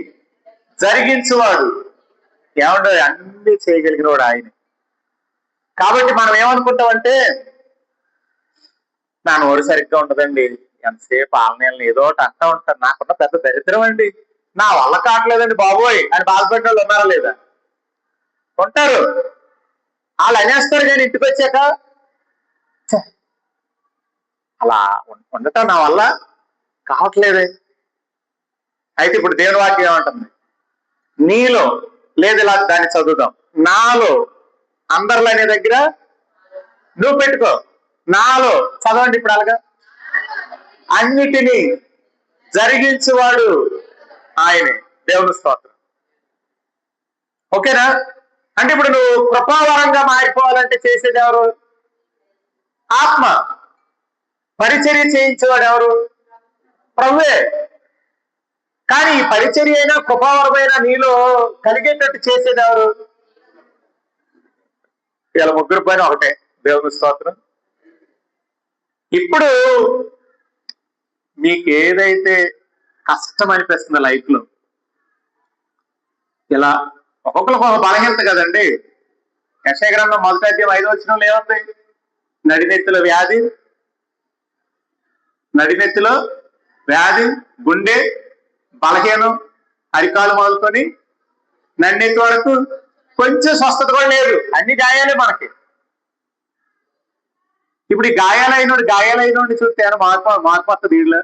జరిగించువాడు. ఏమంటే అన్ని చేయగలిగిన వాడు ఆయన. కాబట్టి మనం ఏమనుకుంటామంటే నా నోరు సరిగ్గా ఉండదండి, ఎంతసేపు ఆలయాలను ఏదో ఒకటి అంటా ఉంటాను, నాకున్న పెద్ద దరిద్రం అండి, నా వల్ల కావట్లేదండి బాబోయ్ అని బాధపడిన వాళ్ళు ఉన్నారా లేదా? ఉంటారు. వాళ్ళు అనేస్తారు కానీ ఇంటికి వచ్చాక అలా ఉండటం నా వల్ల కావట్లేదే. అయితే ఇప్పుడు దేవుని వాక్యం ఏమంటుంది? నీలో లేదు, ఇలా దాన్ని చదువుదాం. నాలో, అందరిలో అనే దగ్గర నువ్వు పెట్టుకో. నాలో చదవండి ఇప్పుడు అలాగా. అన్నిటినీ జరిగించువాడు ఆయనే. దేవుని స్తోత్రం. ఓకేనా? అంటే ఇప్పుడు నువ్వు కృపావరంగా మారిపోవాలంటే చేసేది ఎవరు? ఆత్మ. పరిచర్య చేయించేవాడు ఎవరు? ప్రభువే. కానీ ఈ పరిచర్య అయినా కృపావరమైన నీలో కలిగేటట్టు చేసేది ఎవరు? ఇలా ముగ్గురు పైన ఒకటే. దేవుని స్తోత్రం. ఇప్పుడు మీకు ఏదైతే కష్టం అనిపిస్తుందో లైఫ్ లో, ఇలా ఒక్కొక్కరికి ఒక బలహీనత కదండి. యెషయా గ్రంథం 1వ అధ్యాయం 5వ వచనంలో ఏముంది? నడినెత్తిలో వ్యాధి, గుండె బలహీనం అరికాలు మొదలుకొని నన్నెత్తి వరకు కొంచెం స్వస్థత కూడా లేదు, అన్ని గాయాలే మనకి. ఇప్పుడు ఈ గాయాలైనోడిని చూస్తే మార్పు వస్తుంది వీళ్ళు.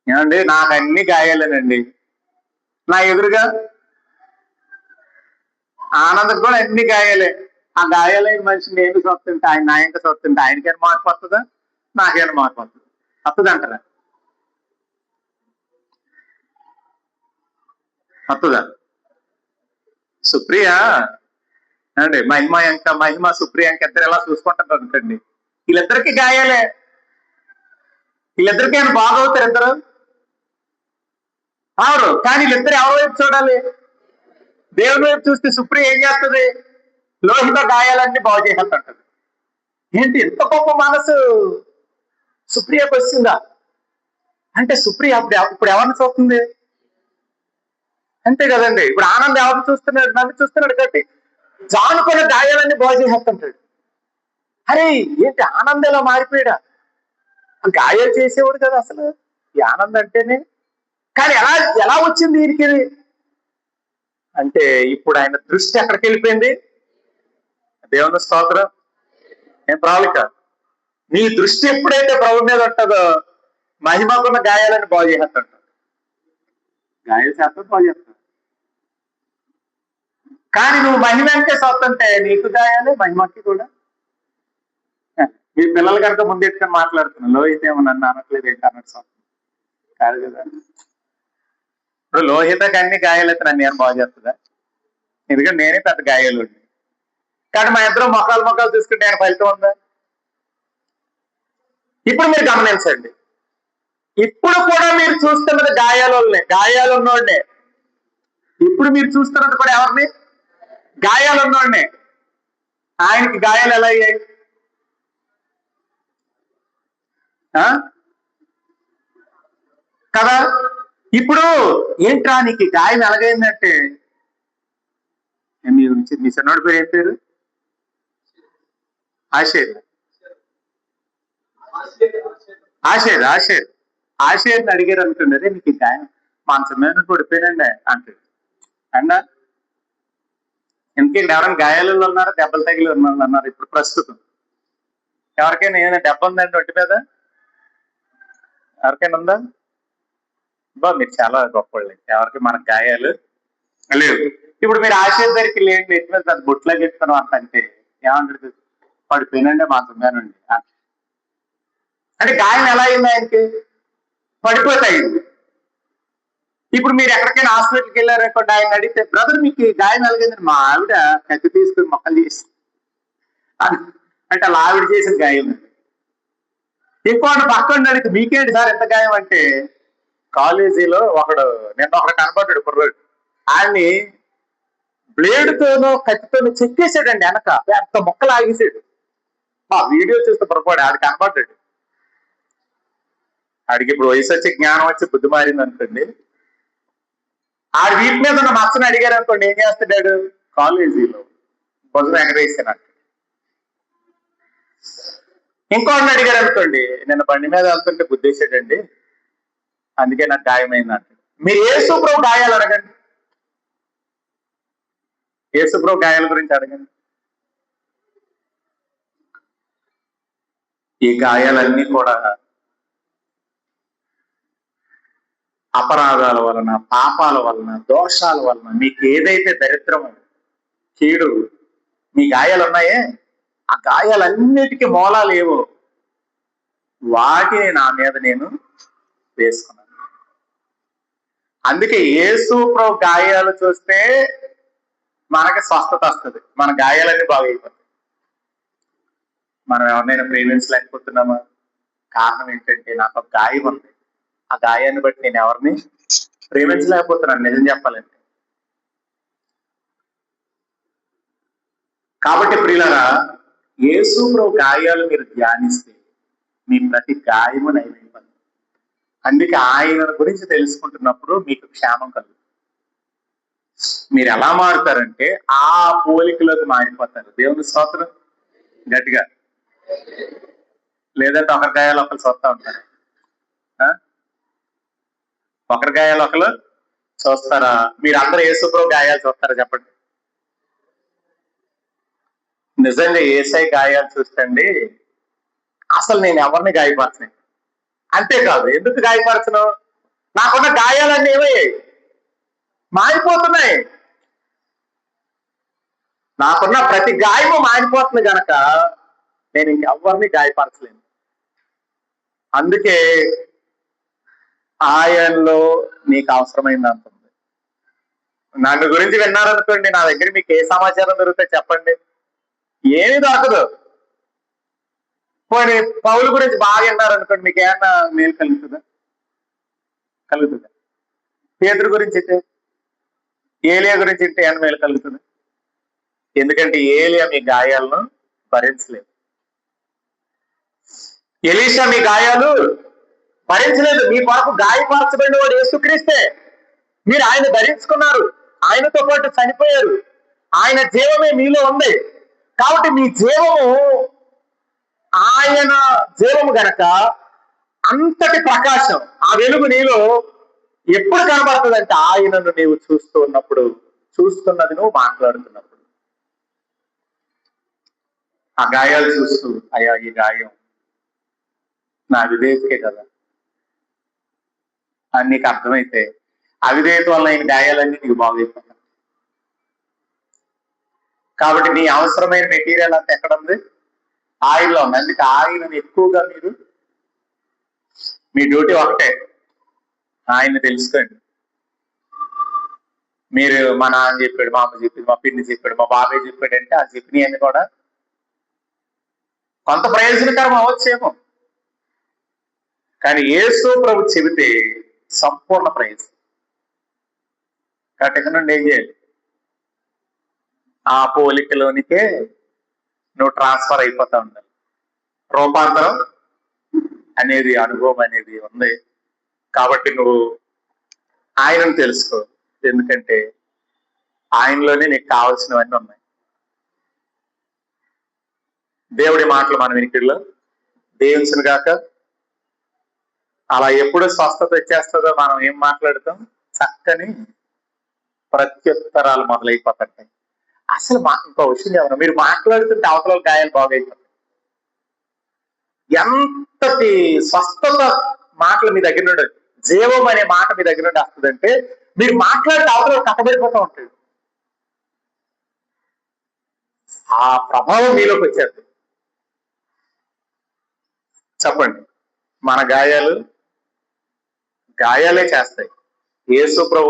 ఏమండి, నాకు అన్ని గాయాలేనండి. నా ఎదురుగా ఆనందకు కూడా అన్ని గాయాలే. ఆ గాయాలైన మనిషి నేను చూస్తుంటే ఆయన నా ఇంకా చూస్తుంటే ఆయనకైనా మార్పు వస్తుందా, నాకైనా మార్పు వస్తుంది? వస్తుంది అంటారా? వస్తుందా? సుప్రియ అండి, మహిమ సుప్రియాంక ఇద్దరు ఎలా చూసుకుంటారు అనుకోండి, వీళ్ళిద్దరికి గాయాలే. వీళ్ళిద్దరికి ఆయన బాగవుతారు ఇద్దరు అవరు. కానీ వీళ్ళిద్దరు ఎవరి వైపు చూడాలి? దేవుని వైపు చూస్తే సుప్రియ ఏం చేస్తుంది? లోహిత గాయాలన్నీ బాగు చేసేస్తుంటది. ఏంటి ఎంత గొప్ప మనసు సుప్రియకు వచ్చిందా అంటే, సుప్రియ ఇప్పుడు ఎవరిని చూస్తుంది? అంతే కదండి. ఇప్పుడు ఆనంద్ ఎవరిని చూస్తున్నాడు? నన్ను చూస్తున్నాడు కాబట్టి జానుకున్న గాయాలన్నీ బాగు చేసేస్తుంటాడు. అరే ఏంటి ఆనంద్ ఎలా మారిపోయాడా? గాయాలు చేసేవాడు కదా అసలు ఈ ఆనంద్ అంటేనే. కానీ ఎలా వచ్చింది వీరికి అంటే, ఇప్పుడు ఆయన దృష్టి ఎక్కడికి వెళ్ళిపోయింది? దేవుని స్తోత్రం. ఏం ప్రాబ్లిక, నీ దృష్టి ఎప్పుడైతే ప్రభు మీద ఉంటుందో మహిమకున్న గాయాలని బాగు చేసేస్తాడు. గాయాలు చేస్తాడు, బాగు చేస్తాడు. కానీ నువ్వు మహిమ అంటే చూస్తుంటే నీకు గాయాలే, మహిమకి కూడా. మీ పిల్లల కనుక ముందెట్టుకొని మాట్లాడుతున్నాను, లోహిత ఏమో నన్ను అనట్లేదు ఏంటి అన్నట్టు చూస్తాను కాదు కదా. ఇప్పుడు లోహితకి అన్ని గాయాలైతే నన్ను ఏం బాగు చేస్తుందా? ఎందుకంటే నేనే పెద్ద గాయాలు. కానీ మా ఇద్దరు మొక్కలు చూసుకుంటే ఆయన ఫలితం ఉందా? ఇప్పుడు మీరు గమనించండి, ఇప్పుడు కూడా మీరు చూస్తున్నది గాయాలు ఉన్నోడ్నే. ఇప్పుడు మీరు చూస్తున్నది కూడా ఎవరిని? గాయాలు ఉన్నోడ్నే. ఆయనకి గాయాలు ఎలా అయ్యాయి? కదా. ఇప్పుడు ఏంట్రా నీకు గాయం ఎలాగైందంటే, మీ చిన్నోడి పేరు ఏం పేరు? ఆషేర్ని అడిగారు అనుకోండి, అదే నీకు గాయం మంచం మీద పడిపోయానండి అంటాడు. అండా ఎందుకంటే ఎవరైనా గాయాలలో ఉన్నారా, దెబ్బలు తగిలి ఉన్నారు ఇప్పుడు ప్రస్తుతం? ఎవరికైనా ఏమైనా దెబ్బ ఉందండి ఒంటి మీద? ఎవరికైనా ఉందా? మీరు చాలా గొప్పవాళ్ళు. ఎవరికి మనకు గాయాలు లేవు. ఇప్పుడు మీరు ఆశీర్ దగ్గరికి లేండి, ఎట్లా అది బొట్లా చెప్తాను అంటే ఏమంటారు? పడిపోయినండి మంచమేనండి అంటే గాయం ఎలా అయింది ఆయనకి? పడిపోతాయింది. ఇప్పుడు మీరు ఎక్కడికైనా హాస్పిటల్కి వెళ్ళారనుకోండి, ఆయన అడిగితే బ్రదర్ మీకు గాయం ఎలాగైందండి? మా ఆవిడ కత్తి తీసుకుని మొక్కలు చేసి అంటే అలా ఆవిడ చేసిన గాయం. ఇంకోటి పక్కన అడిగితే మీకేంటి సార్ ఎంత గాయం అంటే, కాలేజీలో నిన్న ఒకడు కనపడ్డాడు కుర్రాడు, ఆయన్ని బ్లేడ్తోనో కత్తితోనో చెక్కేసాడండి, వెనక పెద్ద మొక్కలు ఆగేసాడు. ఆ వీడియో చూస్తే పొరపాడు ఆడు కనపడ్డాడు. ఆడికి ఇప్పుడు వయసు వచ్చి జ్ఞానం వచ్చి బుద్ధి మారింది అనుకోండి. ఆడి వీటి మీద ఉన్న మచ్చని అడిగారు అనుకోండి, ఏం చేస్తున్నాడు? కాలేజీలో భుజం ఎగరేసినట్టు. ఇంకోటిని అడిగారు అనుకోండి, నిన్న బండి మీద వెళ్తుంటే గుద్దేశాడండి, అందుకే నాకు గాయమైందంట. మీరు యేసుప్రభు గాయాలు అడగండి, యేసుప్రభు గాయాల గురించి అడగండి. ఈ గాయాలన్నీ కూడా అపరాధాల వలన, పాపాల వలన, దోషాల వలన మీకు ఏదైతే దరిద్రము, కీడు, మీ గాయాలు ఉన్నాయే, ఆ గాయాలన్నిటికీ మూలాలు ఏవో వాటిని నా మీద నేను వేసుకున్నాను. అందుకే యేసు ప్రభు గాయాలు చూస్తే మనకి స్వస్థత వస్తుంది, మన గాయాలన్నీ బాగైపోతాయి. మనం ఎవరినైనా ప్రేమించలేకపోతున్నామా? కారణం ఏంటంటే నాకు ఒక గాయం ఉంది. ఆ గాయాన్ని బట్టి నేను ఎవరిని ప్రేమించలేకపోతున్నాను, నిజం చెప్పాలంటే. కాబట్టి ప్రియులారా, యేసు ప్రభు గాయాలు మీరు ధ్యానిస్తే మీ ప్రతి గాయము నయమైపోతుంది. అందుకే ఆయన గురించి తెలుసుకుంటున్నప్పుడు మీకు క్షేమం కలుగుతుంది. మీరు ఎలా మారుతారంటే ఆ పోలికలోకి మారిపోతారు. దేవుని స్తోత్రం. గట్టిగా లేదంటే ఒకరి గాయాలు ఒకరు చూస్తా ఉంటారు. ఒకరి గాయాలు ఒకరు చూస్తారా? మీరు అందరూ యేసుప్రభు గాయాలు చూస్తారా చెప్పండి? నిజంగా ఏసై గాయాలు చూస్తండి అసలు నేను ఎవరిని గాయపరచను. అంతేకాదు, ఎందుకు గాయపరచను? నాకున్న గాయాలన్నీ ఏమయ్యాయి? మారిపోతున్నాయి. నాకున్న ప్రతి గాయము మారిపోతుంది గనక నేను ఇంకెవరిని గాయపరచలేను. అందుకే ఆయనలో నీకు అవసరమైందంత ఉంది. నన్ను గురించి విన్నారనుకోండి, నా దగ్గర మీకు ఏ సమాచారం దొరికితే చెప్పండి, ఏమీ దొరకదు. పోనీ పౌలు గురించి బాగా విన్నారనుకోండి, మీకు ఏమన్నా మేలు కలుగుతుందా? కలుగుతుందా? పేతురు గురించి అయితే, ఏలియా గురించి అంటే ఏమన్నా మేలు కలుగుతుంది? ఎందుకంటే ఏలియా మీ గాయాలను భరించలేదు. ఎలీషా మీ గాయాలు భరించలేదు. మీ కొరకు గాయపరచబడిన వాడు యేసుక్రీస్తే. మీరు ఆయన ధరించుకున్నారు, ఆయనతో పాటు చనిపోయారు, ఆయన జీవమే మీలో ఉంది. కాబట్టి మీ జీవము ఆయన జీవము గనక అంతటి ప్రకాశం, ఆ వెలుగు నీలో ఎప్పుడు కనబడుతుందంటే ఆయనను నీవు చూస్తూ ఉన్నప్పుడు, చూస్తున్నది నువ్వు మాట్లాడుతున్నప్పుడు. ఆ గాయాలు చూస్తూ, అయ్యా ఈ గాయం నా విధేయతకే కదా అని నీకు అర్థమైతే, అవిధేయత వల్ల ఆయన గాయాలన్నీ నీకు బాగైపోతాయి. కాబట్టి నీ అవసరమైన మెటీరియల్ అంతా ఎక్కడ ఉంది? ఆయిల్లో ఉంది. అందుకే ఆయనను ఎక్కువగా మీరు, మీ డ్యూటీ ఒకటే, ఆయన తెలుసుకోండి. మీరు మా నాన్న చెప్పాడు, మా అమ్మ చెప్పింది, మా పిన్ని చెప్పాడు, మా బాబాయ్ చెప్పాడు అంటే ఆ చెప్పినవన్నీ కూడా కొంత ప్రయోజనకరం అవ్వచ్చేమో, కానీ యేసు ప్రభు చెబితే సంపూర్ణ ప్రయోజనం. కాబట్టి ఇక్కడ నుండి ఏం చేయాలి? ఆ పోలికలోనికే నువ్వు ట్రాన్స్ఫర్ అయిపోతా ఉండాలి. రూపాంతరం అనేది, అనుభవం అనేది ఉంది. కాబట్టి నువ్వు ఆయనను తెలుసుకో, ఎందుకంటే ఆయనలోనే నీకు కావాల్సినవన్నీ ఉన్నాయి. దేవుడి మాటలు మన వినికిడిలో దీవించును గాక. అలా ఎప్పుడు స్వస్థత వచ్చేస్తుందో మనం ఏం మాట్లాడుతాం? చక్కని ప్రత్యుత్తరాలు మొదలైపోతాయి. అసలు ఇంకో విషయం ఏమన్నా, మీరు మాట్లాడుతుంటే అవతల గాయాలు బాగైపోతాయి. ఎంతటి స్వస్థత మాటలు మీ దగ్గర నుండి, జీవం అనే మాట మీ దగ్గర నుండి వస్తుందంటే, మీరు మాట్లాడితే అవతల కట్టబడిపోతూ ఉంటాడు. ఆ ప్రభావం మీలోకి వచ్చేది. చెప్పండి, మన గాయాలే చేస్తాయి. యేసు ప్రభు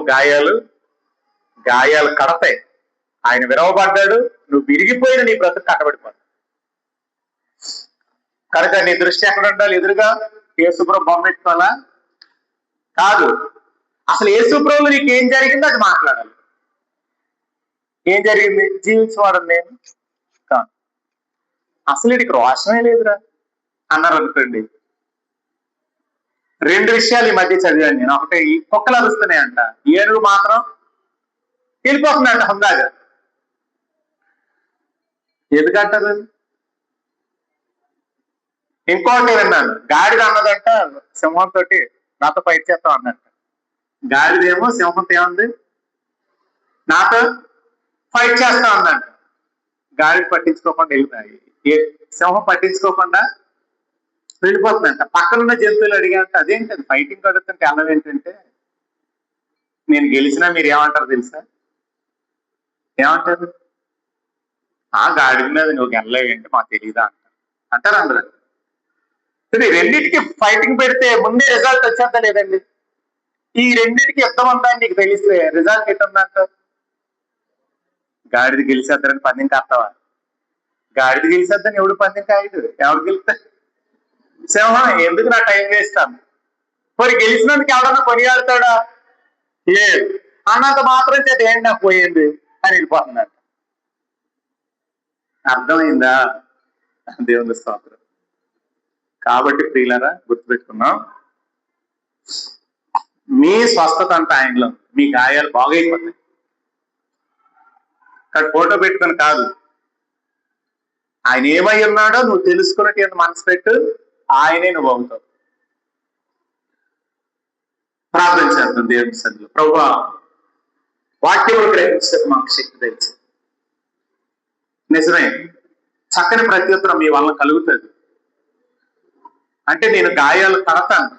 గాయాలు కడతాయి. ఆయన విరవబడ్డాడు, నువ్వు విరిగిపోయిన నీ బ్రతుకు కట్టబడిపోతాడు. కనుక నీ దృష్టి ఎక్కడ ఉండాలి? ఎదురుగా యేసు ప్రభు బొమ్మ పెట్టుకోవాలా? కాదు. అసలు యేసు ప్రభువులో నీకు ఏం జరిగిందో అది మాట్లాడాలి. ఏం జరిగింది? జీవించవాడు నేను కాదు, అసలు వీడికి రోషమే లేదురా అన్నారు అనుకోండి. రెండు విషయాలు ఈ మధ్య చదివాను నేను. ఒకటి, ఈ కుక్కలు అరుస్తున్నాయంట, ఏనుగు మాత్రం వెళ్ళిపోతుందంట హుందాగా. ఎందుకంటారు? ఇంకోటి విన్నాను, గాడిద అన్నదంట సింహంతో నాతో ఫైట్ చేస్తాం అన్నట్ట. గాడిదేమో సింహంతో ఏముంది? నాతో ఫైట్ చేస్తా ఉందంట. గాడిద పట్టించుకోకుండా వెళ్ళిపోయి, సింహం పట్టించుకోకుండా వెళ్ళిపోతుందంట. పక్కనున్న జంతువులు అడిగాంట, అదేంటి అది ఫైటింగ్ అడుగుతుంటే అన్నం ఏంటంటే, నేను గెలిచినా మీరు ఏమంటారు తెలుసా? ఏమంటారు? ఆ గాడిద మీద నువ్వు గెలలేవేంటి మాకు తెలియదా అంటారు అందరూ. రెండింటికి ఫైటింగ్ పెడితే ముందే రిజల్ట్ వచ్చేద్దా లేదండి? ఈ రెండింటికి యుద్ధం ఉందని నీకు తెలిస్తే రిజల్ట్ ఎట్టుందంట? గాడిద గెలిచేద్దని పందెం కాస్తావా? గాడిద గెలిచేద్దని ఎవడు పందెం కాయడు. ఎవడు గెలుస్తా? సింహం. ఎందుకు నా టైం వేస్తాను? మరి గెలిచినందుకు ఎవడన్నా కొనియాడతాడా? లేదు. అన్నంత మాత్రం చేత ఏంటి నాకు పోయింది అని వెళ్ళిపోతున్నాడు. అర్థమైందా? దేవుని స్తోత్రం. కాబట్టి ప్రియులారా, గుర్తుపెట్టుకున్నాం, మీ స్వస్థత అంతా ఆయనలో, మీ గాయాలు బాగైపోతాయి. కానీ ఫోటో పెట్టుకొని కాదు, ఆయన ఏమై ఉన్నాడో నువ్వు తెలుసుకున్నట్టు మనసు పెట్టు, ఆయనే నువ్వు అవుతావు. ప్రార్థించాను. ప్రార్థిద్దాం దేవుని సన్నిధిలో. ప్రభువా, వాక్యం గ్రహించే మాకు శక్తి తెలుసు. నిజమే, చక్కని ప్రత్యుత్తరం మీ వల్ల కలుగుతుంది. అంటే నేను గాయాలు కడతాను,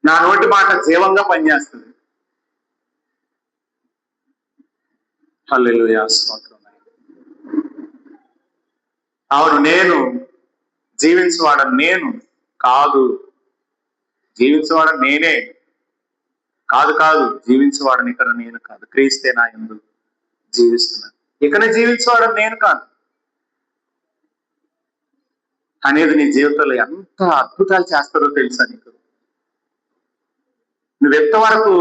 నా నోటి మాట జీవంగా పనిచేస్తుంది. హల్లెలూయా, స్తోత్రం. అవును, నేను జీవించేవాడని నేను కాదు, జీవించేవాడని నేనే కాదు, జీవించేవాడని ఇక్కడ నేను కాదు, క్రీస్తే నా యందు జీవిస్తున్నాను. ఇక్కడ జీవించేవాడని నేను కాదు అనేది నీ జీవితంలో ఎంత అద్భుతాలు చేస్తారో తెలుసా నీకు? నువ్వెంత వరకు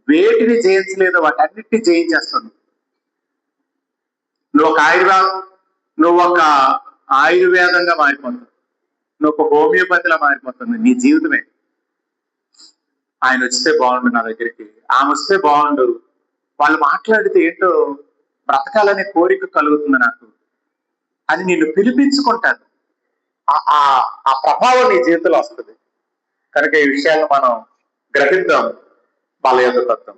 వేటిని జయించలేదో వాటన్నిటిని జయించేస్తాను. నువ్వు ఒక ఆయుర్వేదంగా మారిపోతావు, నువ్వు ఒక హోమియోపతిలా మారిపోతుంది నీ జీవితమే. ఆయన వస్తే బాగుండు నా దగ్గరికి, ఆమె వస్తే బాగుండు, వాళ్ళు మాట్లాడితే ఏంటో బ్రతకాలనే కోరిక కలుగుతుంది నాకు అని నిన్ను పిలిపించుకుంటాను. ఆ ప్రభావం నీ జీవితంలో వస్తుంది. కనుక ఈ విషయాన్ని మనం గ్రహిద్దాం. బలయోధకత్వం